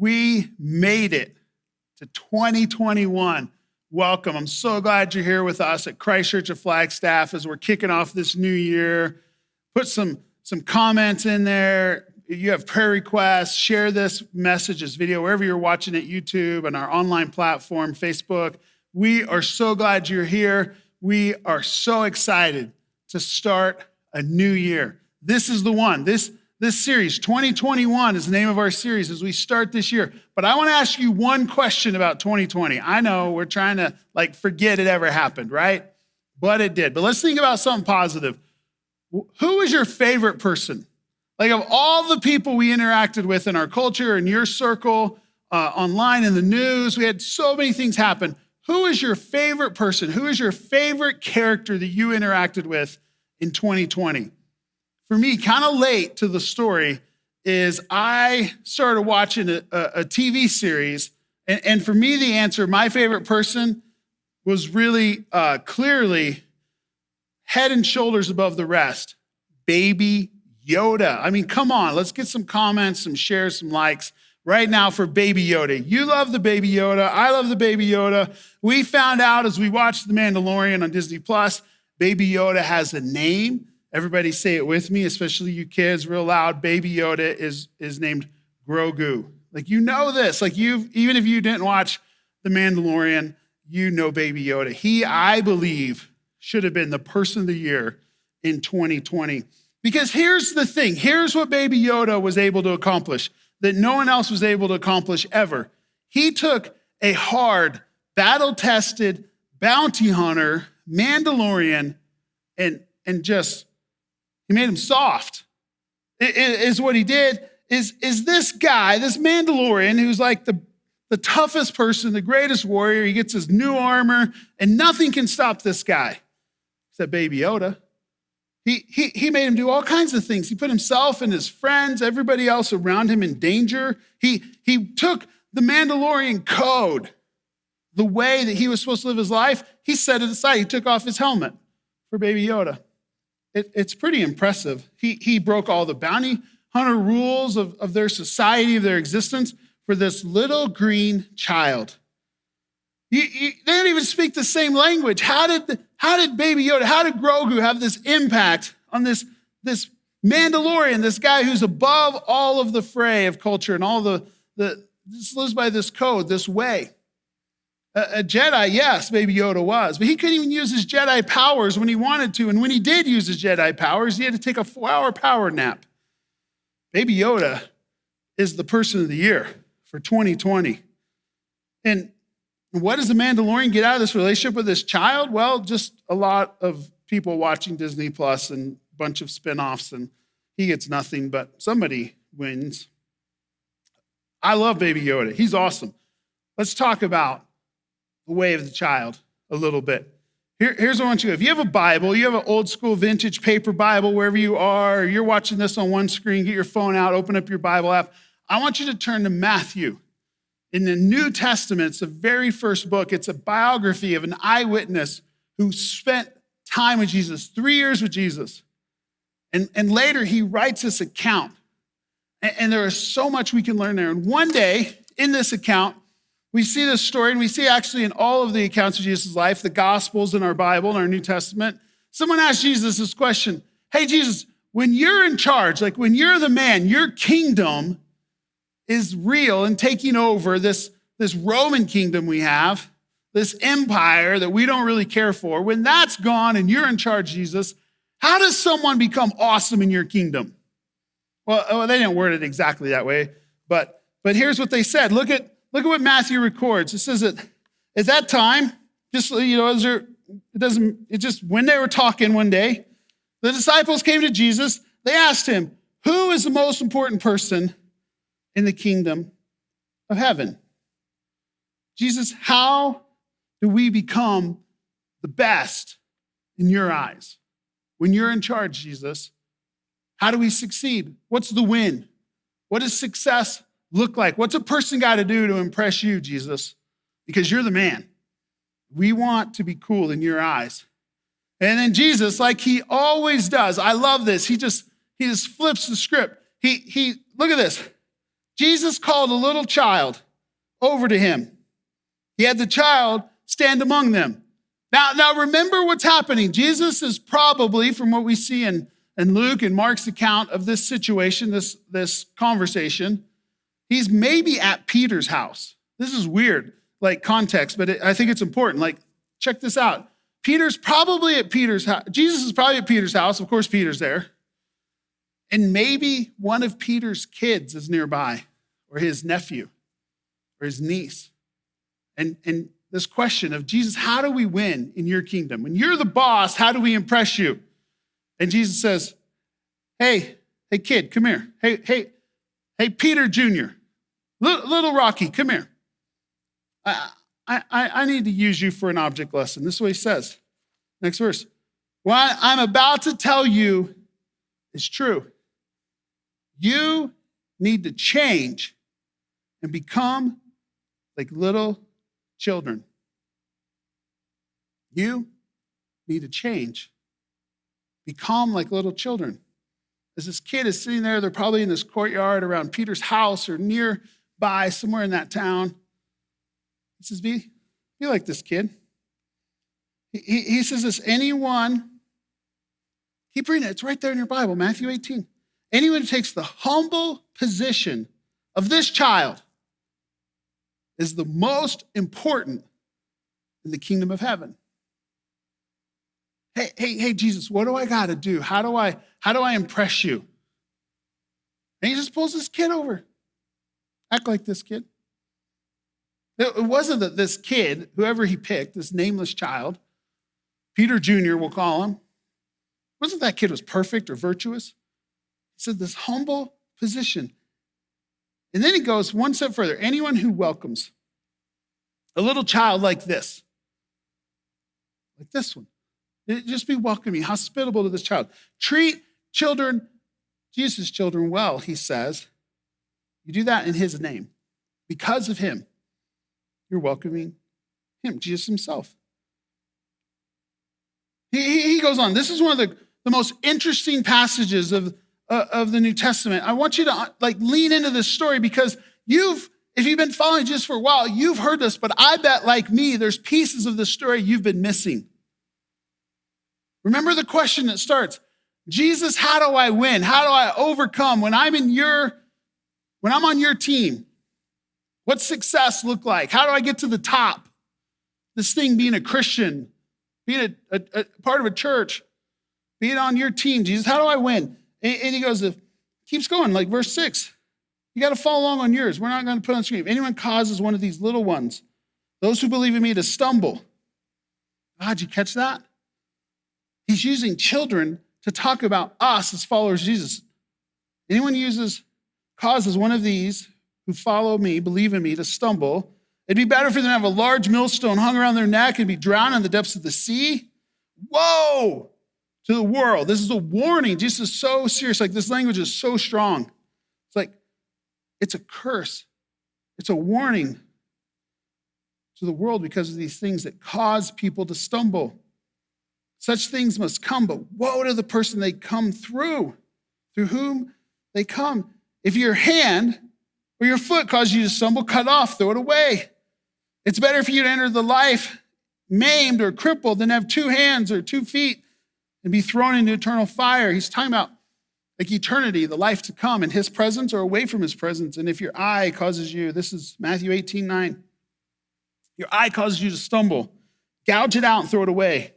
We made it to 2021. Welcome. I'm so glad you're here with us at Christ Church of Flagstaff as we're kicking off this new year. Put some comments in there. You have prayer requests. Share this message, this video, wherever you're watching it, YouTube, and our online platform, Facebook. We are so glad you're here. We are so excited to start a new year. This is the one. This series, 2021, is the name of our series as we start this year. But I want to ask you one question about 2020. I know we're trying to forget it ever happened, right? But it did. But let's think about something positive. Who is your favorite person? Of all the people we interacted with in our culture, in your circle, online, in the news, we had so many things happen. Who is your favorite person? Who is your favorite character that you interacted with in 2020? For me, kind of late to the story is I started watching a TV series. And for me, the answer, my favorite person was really clearly head and shoulders above the rest, Baby Yoda. I mean, come on, let's get some comments, some shares, some likes right now for Baby Yoda. You love the Baby Yoda. I love the Baby Yoda. We found out as we watched The Mandalorian on Disney Plus, Baby Yoda has a name. Everybody say it with me, especially you kids, real loud. Baby Yoda is named Grogu. You know this. Even if you didn't watch The Mandalorian, you know Baby Yoda. He, I believe, should have been the person of the year in 2020. Because here's the thing. Here's what Baby Yoda was able to accomplish that no one else was able to accomplish ever. He took a hard, battle-tested bounty hunter, Mandalorian, and just... he made him soft. Is what he did is this guy, this Mandalorian, who's the toughest person, the greatest warrior. He gets his new armor, and nothing can stop this guy except Baby Yoda. He made him do all kinds of things. He put himself and his friends, everybody else around him in danger. He took the Mandalorian code, the way that he was supposed to live his life, he set it aside. He took off his helmet for Baby Yoda. It's pretty impressive. He broke all the bounty hunter rules of their society, of their existence, for this little green child. They didn't even speak the same language. How did Baby Yoda, how did Grogu have this impact on this Mandalorian, this guy who's above all of the fray of culture and all just lives by this code, this way? A Jedi, yes, Baby Yoda was, but he couldn't even use his Jedi powers when he wanted to. And when he did use his Jedi powers, he had to take a 4-hour power nap. Baby Yoda is the person of the year for 2020. And what does the Mandalorian get out of this relationship with this child? Well, just a lot of people watching Disney Plus and a bunch of spinoffs, and he gets nothing, but somebody wins. I love Baby Yoda. He's awesome. Let's talk about the way of the child a little bit. Here's what I want you to do. If you have a Bible, you have an old school vintage paper Bible, wherever you are, or you're watching this on one screen, get your phone out, open up your Bible app. I want you to turn to Matthew. In the New Testament, it's the very first book. It's a biography of an eyewitness who spent time with Jesus, 3 years with Jesus. And later he writes this account. And there is so much we can learn there. And one day in this account, we see this story, and we see actually in all of the accounts of Jesus' life, the Gospels in our Bible, in our New Testament, someone asked Jesus this question: hey, Jesus, when you're in charge, when you're the man, your kingdom is real and taking over this Roman kingdom we have, this empire that we don't really care for, when that's gone and you're in charge, Jesus, how does someone become awesome in your kingdom? Well, they didn't word it exactly that way, but here's what they said. Look at what Matthew records. It says that at that time, when they were talking one day, the disciples came to Jesus. They asked him, who is the most important person in the kingdom of heaven? Jesus, how do we become the best in your eyes? When you're in charge, Jesus, how do we succeed? What's the win? What does success look like? What's a person got to do to impress you, Jesus? Because you're the man. We want to be cool in your eyes. And then Jesus, like he always does, I love this. He just flips the script. He look at this. Jesus called a little child over to him. He had the child stand among them. Now remember what's happening. Jesus is probably, from what we see in Luke and Mark's account of this situation, this conversation, he's maybe at Peter's house. This is weird, like context, but I think it's important. Like, check this out. Peter's probably at Peter's house. Jesus is probably at Peter's house. Of course, Peter's there. And maybe one of Peter's kids is nearby, or his nephew, or his niece. And this question of, Jesus, how do we win in your kingdom? When you're the boss, how do we impress you? And Jesus says, hey kid, come here. Hey, Peter Jr., little Rocky, come here. I need to use you for an object lesson. This is what he says. Next verse. What I'm about to tell you is true. You need to change and become like little children. You need to change. Become like little children. As this kid is sitting there, they're probably in this courtyard around Peter's house or nearby, somewhere in that town. He says, be like this kid. He says this, anyone, keep reading it, it's right there in your Bible, Matthew 18. Anyone who takes the humble position of this child is the most important in the kingdom of heaven. Hey, Jesus, what do I got to do? How do I impress you? And he just pulls this kid over. Act like this kid. It wasn't that this kid, whoever he picked, this nameless child, Peter Jr., we'll call him, wasn't that kid was perfect or virtuous. He said this humble position. And then he goes one step further. Anyone who welcomes a little child like this one, just be welcoming, hospitable to this child. Treat children, Jesus' children, well, he says. You do that in his name. Because of him, you're welcoming him, Jesus himself. He goes on. This is one of the most interesting passages of the New Testament. I want you to lean into this story because if you've been following Jesus for a while, you've heard this, but I bet like me, there's pieces of the story you've been missing. Remember the question that starts, Jesus, how do I win? How do I overcome when I'm on your team? What's success look like? How do I get to the top? This thing being a Christian, being a part of a church, being on your team, Jesus, how do I win? And he goes, keeps going, like verse 6. You got to follow along on yours. We're not going to put on screen. If anyone causes one of these little ones, those who believe in me, to stumble. Did you catch that? He's using children to talk about us as followers of Jesus. Anyone causes one of these who follow me, believe in me, to stumble, it'd be better for them to have a large millstone hung around their neck and be drowned in the depths of the sea. Whoa! To the world. This is a warning. Jesus is so serious. This language is so strong. It's a curse. It's a warning to the world because of these things that cause people to stumble. Such things must come, but woe to the person they come through whom they come. If your hand or your foot causes you to stumble, cut off, throw it away. It's better for you to enter the life maimed or crippled than have 2 hands or 2 feet and be thrown into eternal fire. He's talking about eternity, the life to come, in his presence or away from his presence. And if your eye causes you, this is Matthew 18:9, your eye causes you to stumble, gouge it out and throw it away.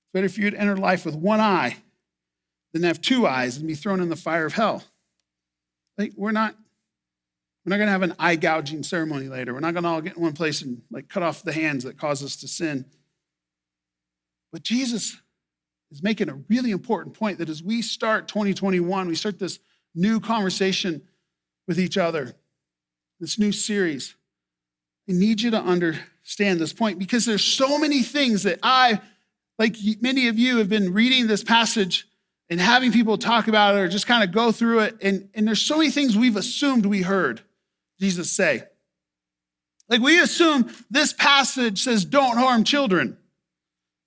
It's better for you to enter life with 1 eye than have 2 eyes and be thrown in the fire of hell. We're not going to have an eye gouging ceremony later. We're not going to all get in one place and cut off the hands that cause us to sin. But Jesus is making a really important point that as we start 2021, we start this new conversation with each other, this new series. I need you to understand this point because there's so many things that many of you have been reading this passage and having people talk about it or just kind of go through it. And there's so many things we've assumed we heard Jesus say. We assume this passage says, don't harm children.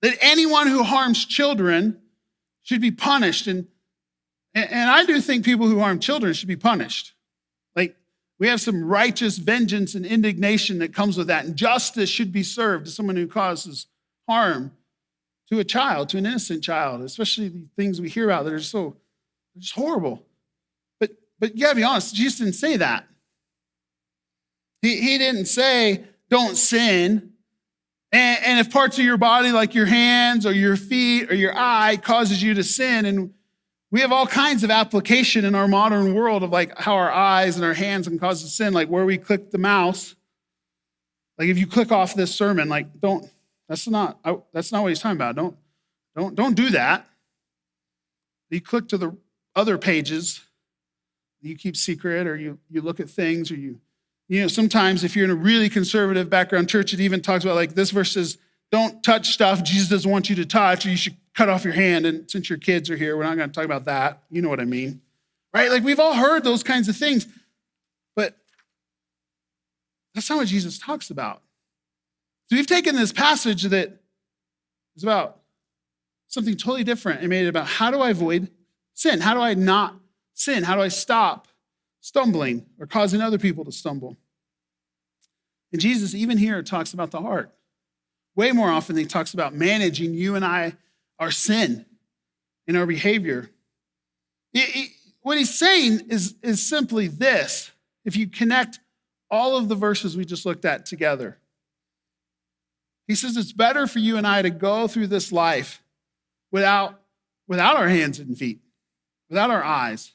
That anyone who harms children should be punished. And I do think people who harm children should be punished. Like, we have some righteous vengeance and indignation that comes with that, and justice should be served to someone who causes harm to a child, to an innocent child, especially the things we hear about that are just horrible. But you gotta be honest, Jesus didn't say that. He didn't say, don't sin. And if parts of your body, like your hands or your feet or your eye, causes you to sin, and we have all kinds of application in our modern world of like how our eyes and our hands can cause us to sin, like where we click the mouse. Like if you click off this sermon, like that's not what he's talking about. Don't do that. You click to the other pages. You keep secret, or you look at things, or you sometimes if you're in a really conservative background church, it even talks about like this verse says, don't touch stuff Jesus doesn't want you to touch, or you should cut off your hand. And since your kids are here, we're not going to talk about that. You know what I mean, right? Like we've all heard those kinds of things, but that's not what Jesus talks about. So we've taken this passage that is about something totally different and made it about how do I avoid sin? How do I not sin? How do I stop stumbling or causing other people to stumble? And Jesus, even here, talks about the heart. Way more often than he talks about managing you and I, our sin and our behavior. What he's saying is simply this. If you connect all of the verses we just looked at together, he says it's better for you and I to go through this life without our hands and feet, without our eyes,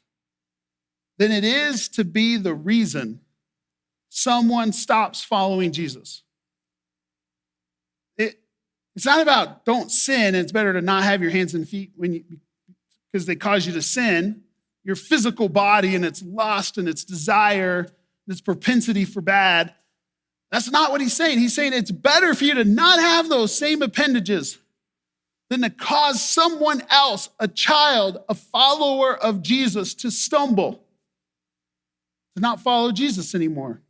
than it is to be the reason someone stops following Jesus. It's not about don't sin, and it's better to not have your hands and feet because they cause you to sin. Your physical body and its lust and its desire and its propensity for bad. That's not what he's saying. He's saying it's better for you to not have those same appendages than to cause someone else, a child, a follower of Jesus, to stumble, to not follow Jesus anymore.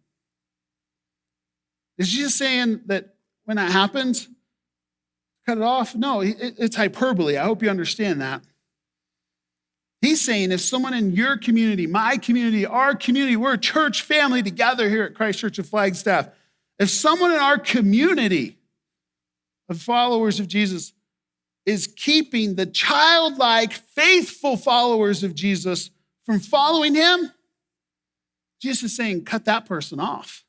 Is Jesus saying that when that happens, cut it off? No, it's hyperbole. I hope you understand that. He's saying if someone in your community, my community, our community, we're a church family together here at Christ Church of Flagstaff. If someone in our community of followers of Jesus is keeping the childlike, faithful followers of Jesus from following him, Jesus is saying, cut that person off.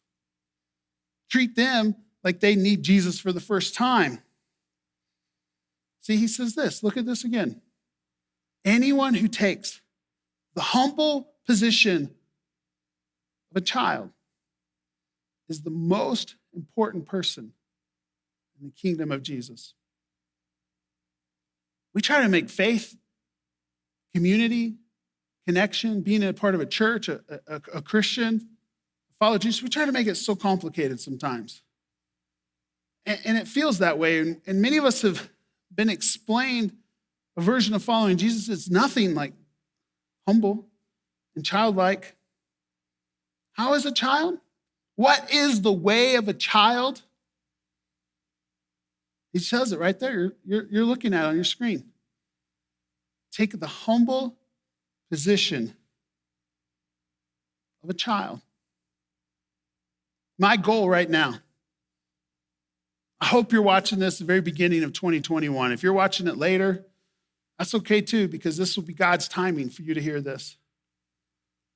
Treat them like they need Jesus for the first time. See, he says this. Look at this again. Anyone who takes the humble position of a child is the most important person in the kingdom of Jesus. We try to make faith, community, connection, being a part of a church, a Christian, follow Jesus, we try to make it so complicated sometimes. And it feels that way. And many of us have been explained a version of following Jesus that's nothing like humble and childlike. How is a child? What is the way of a child? He says it right there. You're looking at it on your screen. Take the humble position of a child. My goal right now, I hope you're watching this at the very beginning of 2021. If you're watching it later, that's okay too, because this will be God's timing for you to hear this.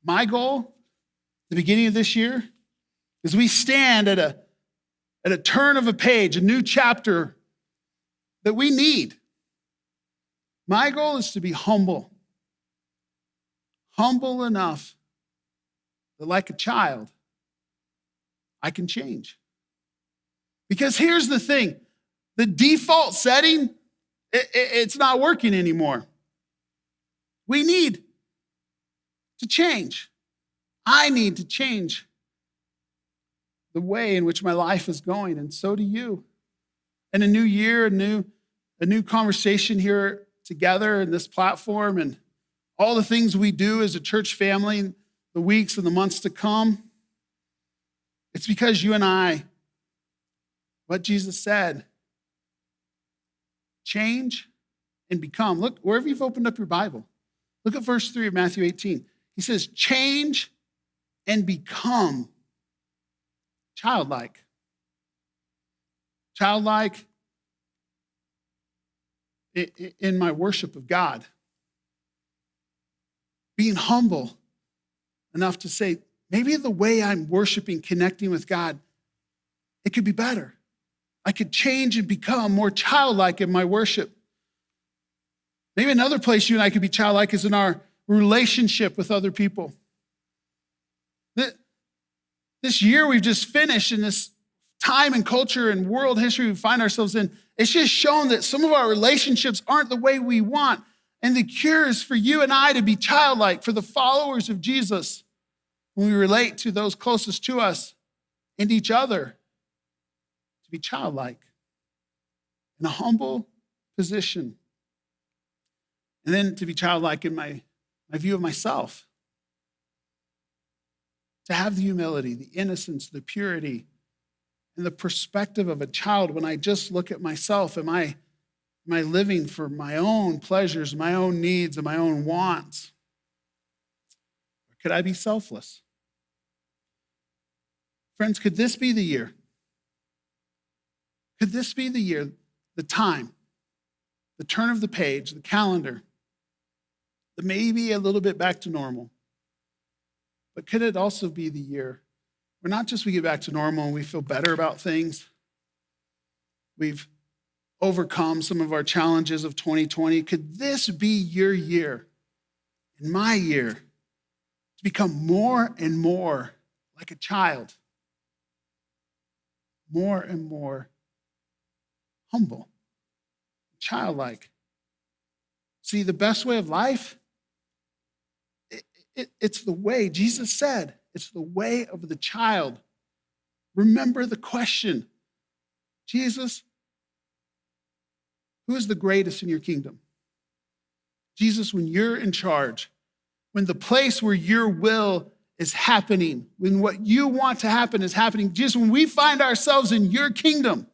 My goal at the beginning of this year is we stand at a turn of a page, a new chapter that we need. My goal is to be humble enough that like a child, I can change. Because here's the thing, the default setting, it's not working anymore. We need to change. I need to change the way in which my life is going, and so do you. And a new year, a new conversation here together in this platform, and all the things we do as a church family in the weeks and the months to come. It's because you and I, what Jesus said, change and become. Look, wherever you've opened up your Bible, look at verse 3 of Matthew 18. He says, change and become childlike. Childlike in my worship of God. Being humble enough to say, maybe the way I'm worshiping, connecting with God, it could be better. I could change and become more childlike in my worship. Maybe another place you and I could be childlike is in our relationship with other people. This year we've just finished, in this time and culture and world history we find ourselves in, it's just shown that some of our relationships aren't the way we want. And the cure is for you and I to be childlike, for the followers of Jesus, when we relate to those closest to us and each other, to be childlike in a humble position. And then to be childlike in my view of myself. To have the humility, the innocence, the purity, and the perspective of a child when I just look at myself. Am I living for my own pleasures, my own needs, and my own wants? Or could I be selfless? Friends, could this be the year? Could this be the year, the time, the turn of the page, the calendar, that maybe a little bit back to normal? But could it also be the year where not just we get back to normal and we feel better about things, we've overcome some of our challenges of 2020. Could this be your year and my year to become more and more like a child, more and more humble, childlike? See, the best way of life, it's the way, Jesus said, it's the way of the child. Remember the question, Jesus, who is the greatest in your kingdom? Jesus, when you're in charge, when the place where your will is happening, when what you want to happen is happening, Jesus, when we find ourselves in your kingdom,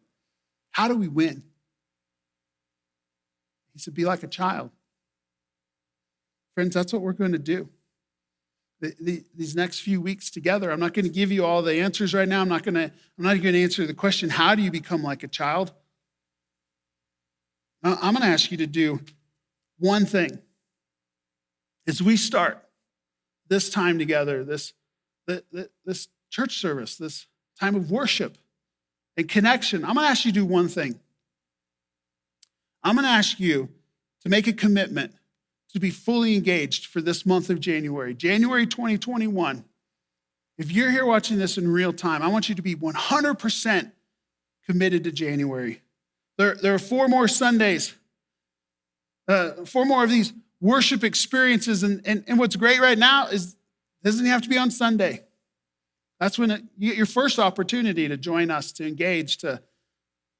how do we win? He said, be like a child. Friends, that's what we're going to do. These next few weeks together, I'm not going to give you all the answers right now. I'm not going to answer the question, how do you become like a child? I'm going to ask you to do one thing. As we start this time together, this church service, this time of worship and connection, I'm going to ask you to do one thing. I'm going to ask you to make a commitment to be fully engaged for this month of January 2021. If you're here watching this in real time, I want you to be 100% committed to January. There are 4 more Sundays, 4 more of these worship experiences. And what's great right now is it doesn't have to be on Sunday. That's when you get your first opportunity to join us, to engage, to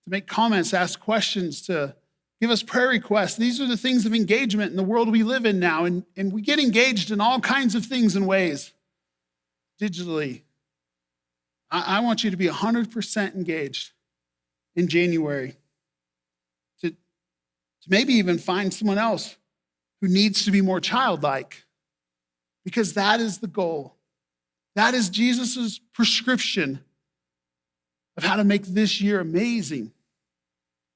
make comments, ask questions, to give us prayer requests. These are the things of engagement in the world we live in now. And we get engaged in all kinds of things and ways digitally. I want you to be 100% engaged in January. To maybe even find someone else who needs to be more childlike. Because that is the goal. That is Jesus' prescription of how to make this year amazing.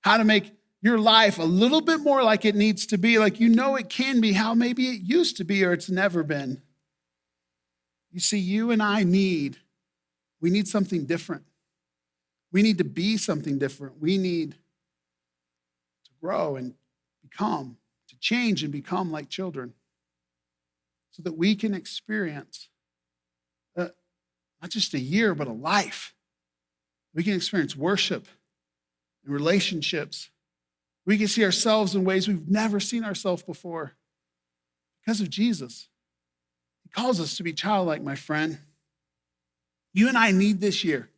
How to make your life a little bit more like it needs to be, like you know it can be, how maybe it used to be or it's never been. You see, you and I need something different. We need to be something different. We need to grow and become, to change and become like children so that we can experience not just a year, but a life. We can experience worship and relationships. We can see ourselves in ways we've never seen ourselves before because of Jesus. He calls us to be childlike, my friend. You and I need this year.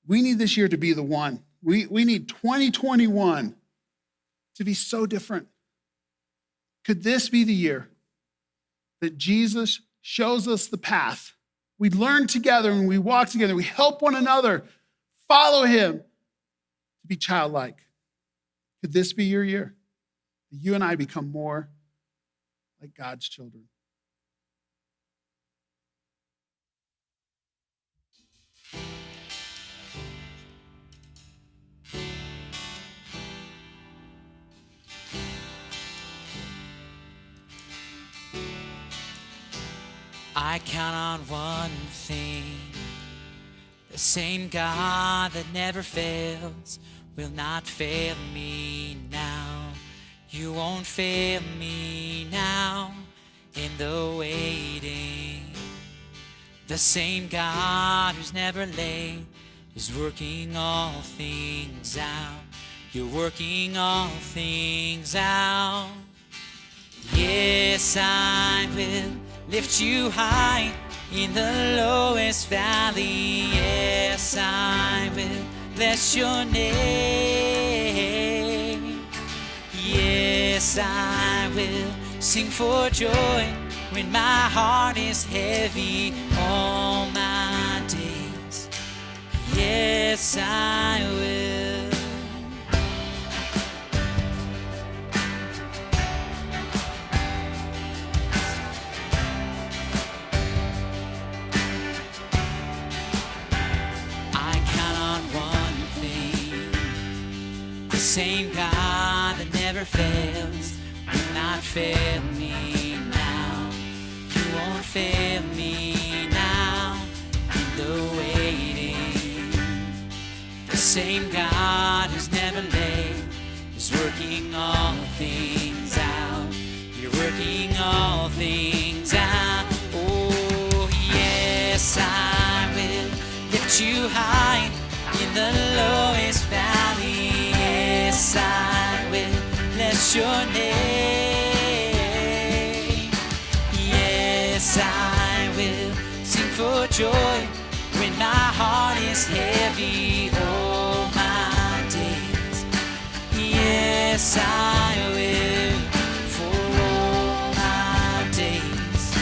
We need this year to be the one. We need 2021 to be so different. Could this be the year that Jesus shows us the path? We learn together and we walk together. We help one another follow him to be childlike. Could this be your year? That you and I become more like God's children. I count on one thing. The same God that never fails will not fail me now. You won't fail me now in the waiting. The same God who's never late is working all things out. You're working all things out. Yes, I will lift you high in the lowest valley. Yes, I will bless your name. Yes, I will sing for joy when my heart is heavy all my days. Yes, I will. The same God that never fails will not fail me now. You won't fail me now in the waiting. The same God who's never late is working all things out. You're working all things out. Oh, yes, I will lift you high in the lowest valley. Yes, I will bless your name. Yes, I will sing for joy when my heart is heavy all my days. Yes, I will for all my days.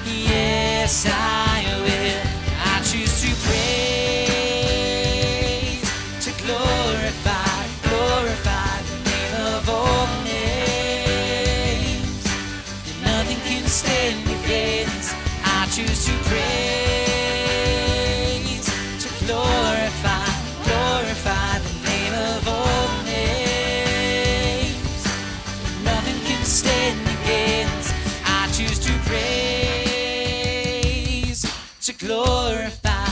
Yes, I will. I choose to praise, to glorify the name of all names. And nothing can stand against. I choose to praise, to glorify the name of all names. And nothing can stand against. I choose to praise, to glorify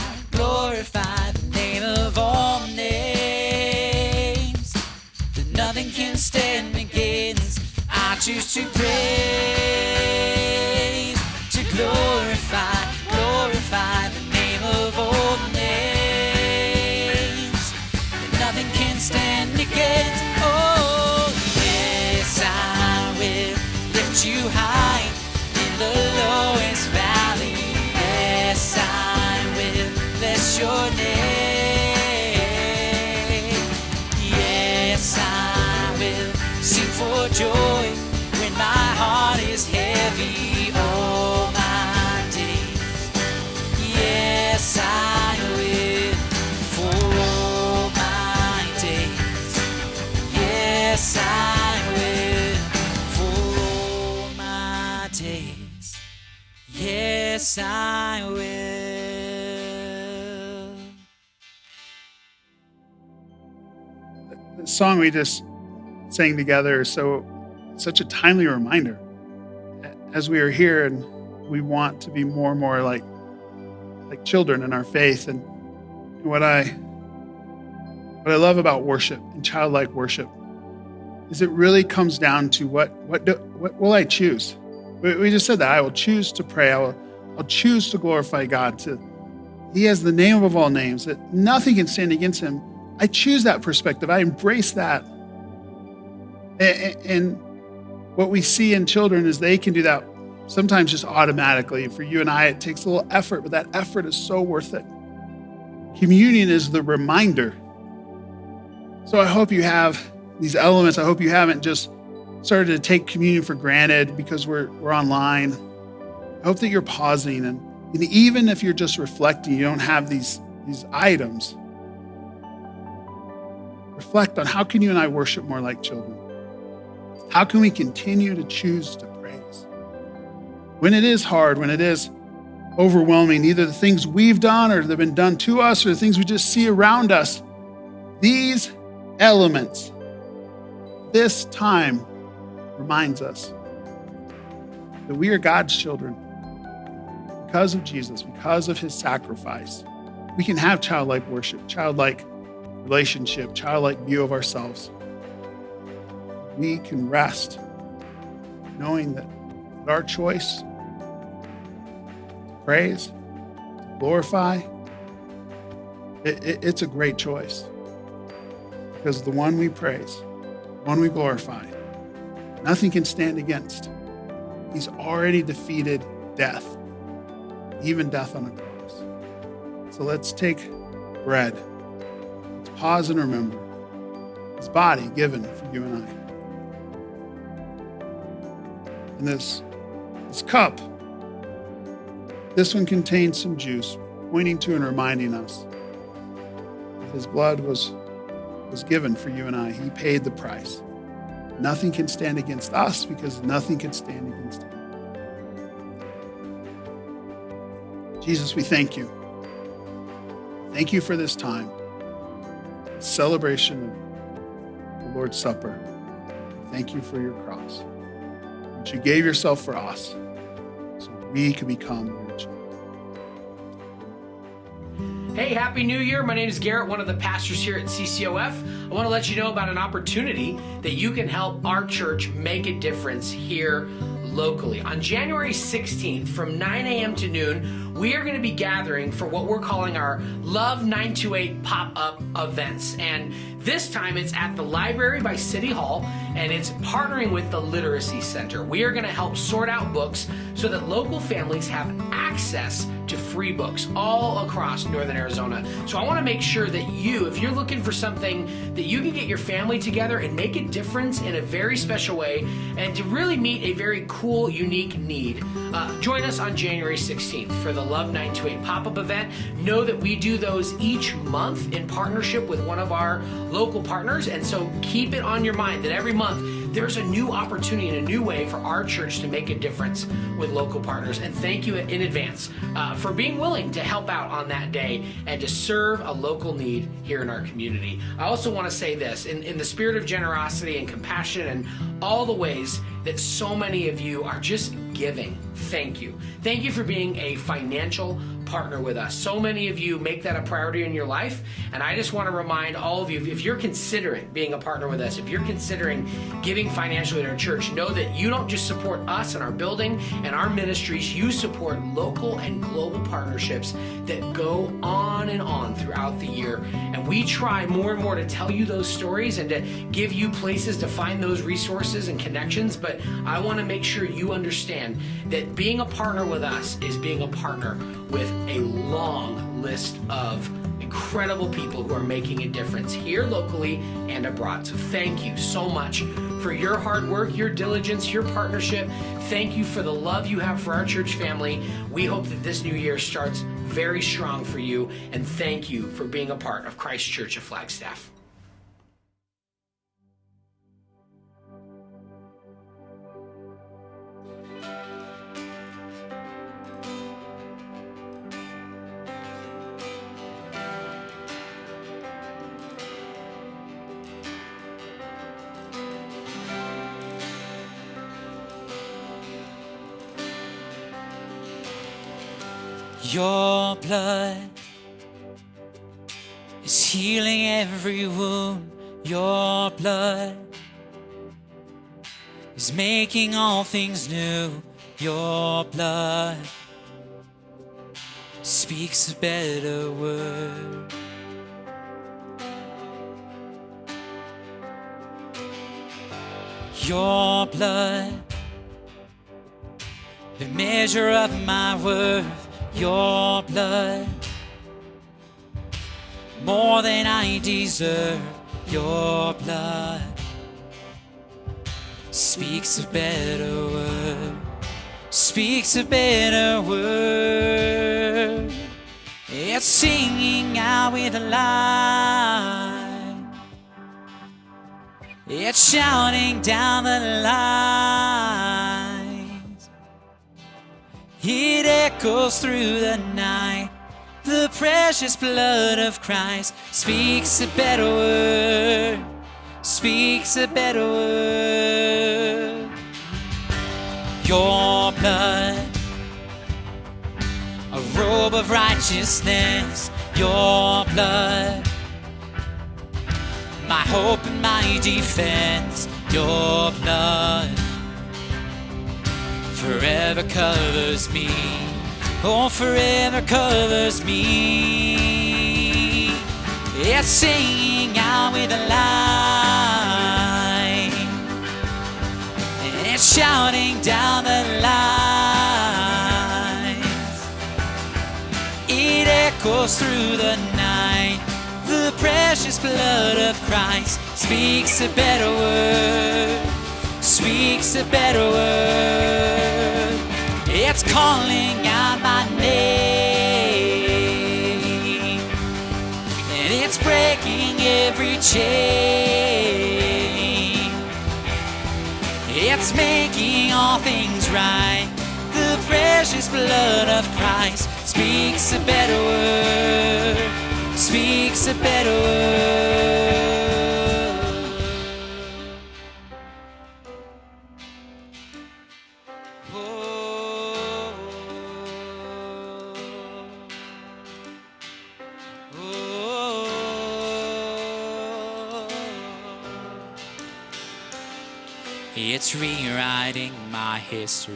the name of all names. Nothing can stand against. I choose to praise, to glorify the name of all names. Nothing can stand against. Oh, yes, I will lift you high in the lowest valley. Yes, I will bless your name. Yes, I will sing for joy when my heart is heavy all my days. Yes, I will for all my days. Yes, I will for all my days. Yes, I will. The song we just sang together is such a timely reminder as we are here and we want to be more and more like children in our faith. And what I love about worship and childlike worship is it really comes down to what will I choose? We just said that I will choose to pray. I'll choose to glorify God. He has the name of all names, that nothing can stand against him. I choose that perspective. I embrace that. And what we see in children is they can do that sometimes just automatically. For you and I, it takes a little effort, but that effort is so worth it. Communion is the reminder. So I hope you have these elements. I hope you haven't just started to take communion for granted because we're online. I hope that you're pausing, and even if you're just reflecting, you don't have these items. Reflect on how can you and I worship more like children? How can we continue to choose to praise? When it is hard, when it is overwhelming, either the things we've done or that have been done to us or the things we just see around us, these elements, this time reminds us that we are God's children. because of Jesus, because of his sacrifice, we can have childlike worship, childlike relationship, childlike view of ourselves. We can rest knowing that our choice to praise, to glorify, it's a great choice. Because the one we praise, the one we glorify, nothing can stand against. He's already defeated death, even death on a cross. So let's take bread. Let's pause and remember his body given for you and I. And this cup, this one contains some juice, pointing to and reminding us that his blood was given for you and I. He paid the price. Nothing can stand against us because nothing can stand against him. Jesus, we thank you. Thank you for this time, a celebration of the Lord's Supper. Thank you for your cross, that you gave yourself for us so we could become your children. Hey, Happy New Year. My name is Garrett, one of the pastors here at CCOF. I want to let you know about an opportunity that you can help our church make a difference here locally. On January 16th from 9 a.m. to noon, we are going to be gathering for what we're calling our Love 928 pop-up events. And this time it's at the library by City Hall, and it's partnering with the Literacy Center. We are going to help sort out books so that local families have access to free books all across Northern Arizona. So I want to make sure that you, if you're looking for something that you can get your family together and make a difference in a very special way and to really meet a very cool, unique need, join us on January 16th for the Love 928 pop-up event. Know that we do those each month in partnership with one of our local partners, and so keep it on your mind that every month there's a new opportunity and a new way for our church to make a difference with local partners. And thank you in advance for being willing to help out on that day and to serve a local need here in our community. I also want to say this, in the spirit of generosity and compassion and all the ways that so many of you are just giving, thank you. Thank you for being a financial partner with us. So many of you make that a priority in your life, and I just want to remind all of you, if you're considering being a partner with us, if you're considering giving financially to our church, know that you don't just support us and our building and our ministries, you support local and global partnerships that go on and on throughout the year. And we try more and more to tell you those stories and to give you places to find those resources and connections, but I want to make sure you understand that being a partner with us is being a partner with a long list of incredible people who are making a difference here locally and abroad. So thank you so much for your hard work, your diligence, your partnership. Thank you for the love you have for our church family. We hope that this new year starts very strong for you, and thank you for being a part of Christ Church of Flagstaff. Your blood is healing every wound. Your blood is making all things new. Your blood speaks a better word. Your blood, the measure of my worth. Your blood, more than I deserve. Your blood speaks a better word, speaks a better word. It's singing out with a lie, it's shouting down the line. It echoes through the night. The precious blood of Christ speaks a better word, speaks a better word. Your blood robe of righteousness, your blood. My hope and my defense, your blood. Forever covers me, oh, forever covers me. It's singing out with a line, and it's shouting down the lines. It echoes through the night. The precious blood of Christ speaks a better word, speaks a better word. It's calling out my name, and it's breaking every chain. It's making all things right. The precious blood of Christ speaks a better word, speaks a better word. Oh, oh, oh. It's rewriting my history.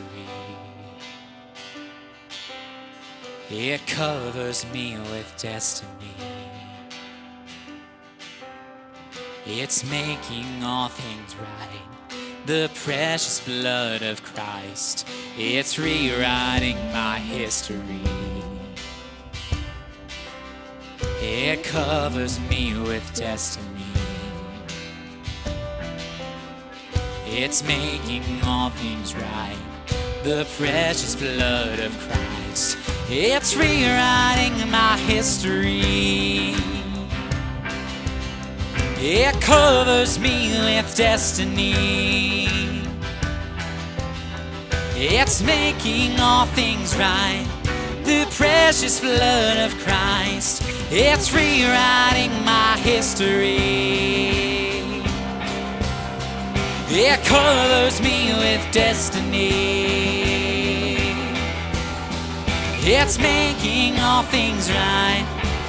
It covers me with destiny. It's making all things right. The precious blood of Christ. It's rewriting my history. It covers me with destiny. It's making all things right. The precious blood of Christ. It's rewriting my history. It covers me with destiny. It's making all things right. The precious blood of Christ. It's rewriting my history. It covers me with destiny. It's making all things right.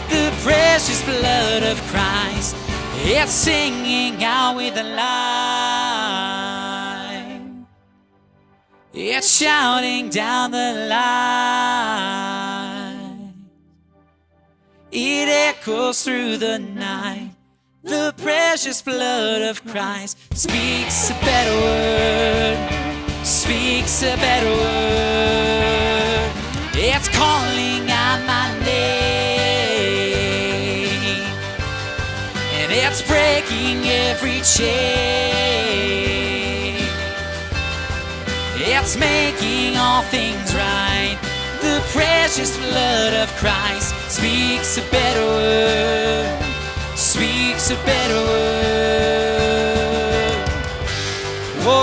The precious blood of Christ. It's singing out with a line. It's shouting down the line. It echoes through the night. The precious blood of Christ speaks a better word, speaks a better word. It's calling out my name, and it's breaking every chain. It's making all things right. The precious blood of Christ speaks a better word, speaks a better word. Whoa,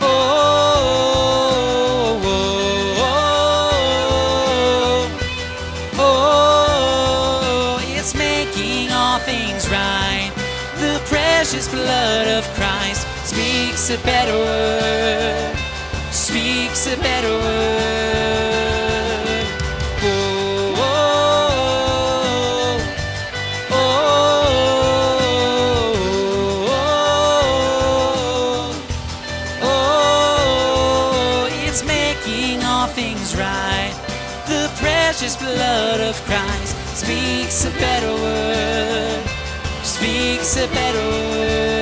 oh, oh, oh, oh, it's making all things right. The precious blood of Christ speaks a better word, speaks a better word. Oh, oh, oh, oh, it's making all things right. The precious blood of Christ speaks a better word, speaks a better word.